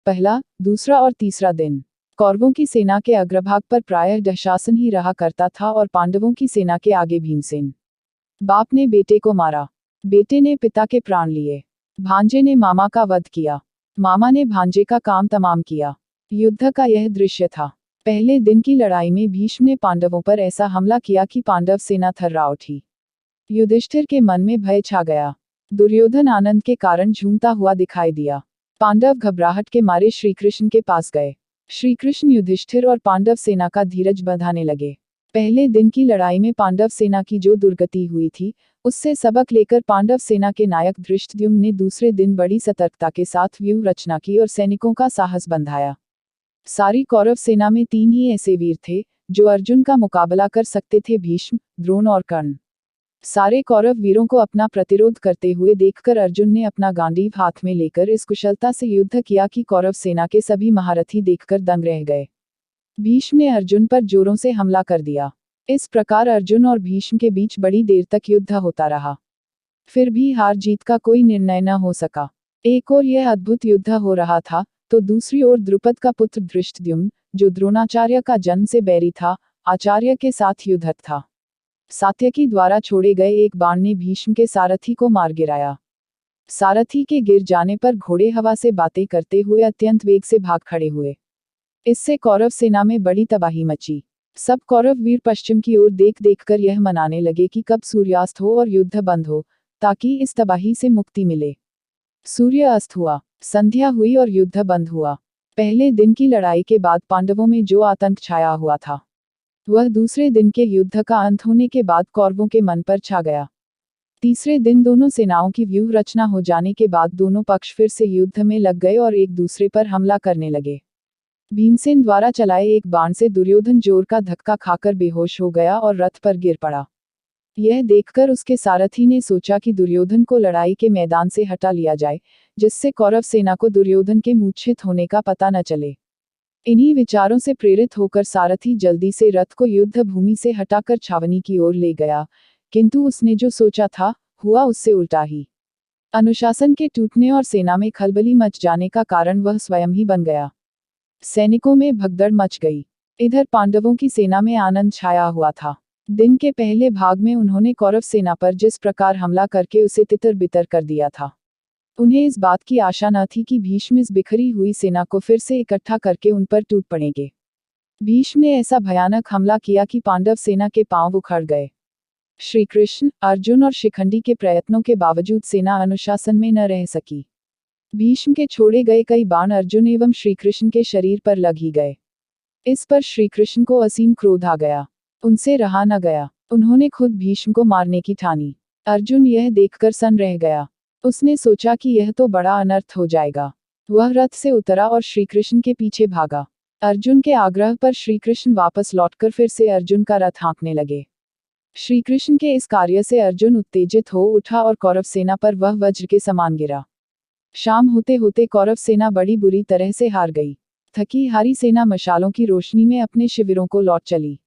पहला, दूसरा और तीसरा दिन। कौरवों की सेना के अग्रभाग पर प्रायः दुशासन ही रहा करता था और पांडवों की सेना के आगे भीमसेन। बाप ने बेटे को मारा, बेटे ने पिता के प्राण लिए, भांजे ने मामा का वध किया, मामा ने भांजे का काम तमाम किया। युद्ध का यह दृश्य था। पहले दिन की लड़ाई में भीष्म ने पांडवों पर ऐसा हमला किया कि पांडव सेना थर्रा उठी। युधिष्ठिर के मन में भय छा गया। दुर्योधन आनंद के कारण झूमता हुआ दिखाई दिया। पांडव घबराहट के मारे श्रीकृष्ण के पास गए। श्रीकृष्ण युधिष्ठिर और पांडव सेना का धीरज बंधाने लगे। पहले दिन की लड़ाई में पांडव सेना की जो दुर्गति हुई थी, उससे सबक लेकर पांडव सेना के नायक धृष्टद्युम्न ने दूसरे दिन बड़ी सतर्कता के साथ व्यूह रचना की और सैनिकों का साहस बंधाया। सारी कौरव सेना में 3 ही ऐसे वीर थे जो अर्जुन का मुकाबला कर सकते थे, भीष्म, द्रोण और कर्ण। सारे कौरव वीरों को अपना प्रतिरोध करते हुए देखकर अर्जुन ने अपना गांडीव हाथ में लेकर इस कुशलता से युद्ध किया कि कौरव सेना के सभी महारथी देखकर दंग रह गए। भीष्म ने अर्जुन पर जोरों से हमला कर दिया। इस प्रकार अर्जुन और भीष्म के बीच बड़ी देर तक युद्ध होता रहा। फिर भी हार जीत का कोई निर्णय न हो सका। एक ओर यह अद्भुत युद्ध हो रहा था, तो दूसरी ओर द्रुपद का पुत्र धृष्टद्युम्न, जो द्रोणाचार्य का जन्म से बैरी था, आचार्य के साथ युद्धरत था। सात्यकी द्वारा छोड़े गए एक बाण ने भीष्म के सारथी को मार गिराया। सारथी के गिर जाने पर घोड़े हवा से बातें करते हुए अत्यंत वेग से भाग खड़े हुए। इससे कौरव सेना में बड़ी तबाही मची। सब कौरव वीर पश्चिम की ओर देख देखकर यह मनाने लगे कि कब सूर्यास्त हो और युद्ध बंद हो, ताकि इस तबाही से मुक्ति मिले। सूर्य अस्त हुआ, संध्या हुई और युद्ध बंद हुआ। पहले दिन की लड़ाई के बाद पांडवों में जो आतंक छाया हुआ था, वह दूसरे दिन के युद्ध का अंत होने के बाद कौरवों के मन पर छा गया। तीसरे दिन दोनों सेनाओं की व्यूह रचना हो जाने के बाद दोनों पक्ष फिर से युद्ध में लग गए और एक दूसरे पर हमला करने लगे। भीमसेन द्वारा चलाए एक बाण से दुर्योधन जोर का धक्का खाकर बेहोश हो गया और रथ पर गिर पड़ा। यह देखकर उसके सारथी ने सोचा कि दुर्योधन को लड़ाई के मैदान से हटा लिया जाए, जिससे कौरव सेना को दुर्योधन के मूर्छित होने का पता न चले। इन्हीं विचारों से प्रेरित होकर सारथी जल्दी से रथ को युद्ध भूमि से हटाकर छावनी की ओर ले गया, किंतु उसने जो सोचा था, हुआ उससे उल्टा ही। अनुशासन के टूटने और सेना में खलबली मच जाने का कारण वह स्वयं ही बन गया। सैनिकों में भगदड़ मच गई। इधर पांडवों की सेना में आनंद छाया हुआ था। दिन के पहले भाग में उन्होंने कौरव सेना पर जिस प्रकार हमला करके उसे तितर बितर कर दिया था, उन्हें इस बात की आशा न थी कि भीष्म इस बिखरी हुई सेना को फिर से इकट्ठा करके उन पर टूट पड़ेंगे। भीष्म ने ऐसा भयानक हमला किया कि पांडव सेना के पांव उखड़ गए। श्रीकृष्ण, अर्जुन और शिखंडी के प्रयत्नों के बावजूद सेना अनुशासन में न रह सकी। भीष्म के छोड़े गए कई बाण अर्जुन एवं श्रीकृष्ण के शरीर पर लग ही गए। इस पर श्रीकृष्ण को असीम क्रोध आ गया। उनसे रहा न गया। उन्होंने खुद भीष्म को मारने की ठानी। अर्जुन यह देखकर सन्न रह गया। उसने सोचा कि यह तो बड़ा अनर्थ हो जाएगा। वह रथ से उतरा और श्रीकृष्ण के पीछे भागा। अर्जुन के आग्रह पर श्रीकृष्ण वापस लौटकर फिर से अर्जुन का रथ हाँकने लगे। श्रीकृष्ण के इस कार्य से अर्जुन उत्तेजित हो उठा और कौरव सेना पर वह वज्र के समान गिरा। शाम होते होते कौरव सेना बड़ी बुरी तरह से हार गई। थकी हारी सेना मशालों की रोशनी में अपने शिविरों को लौट चली।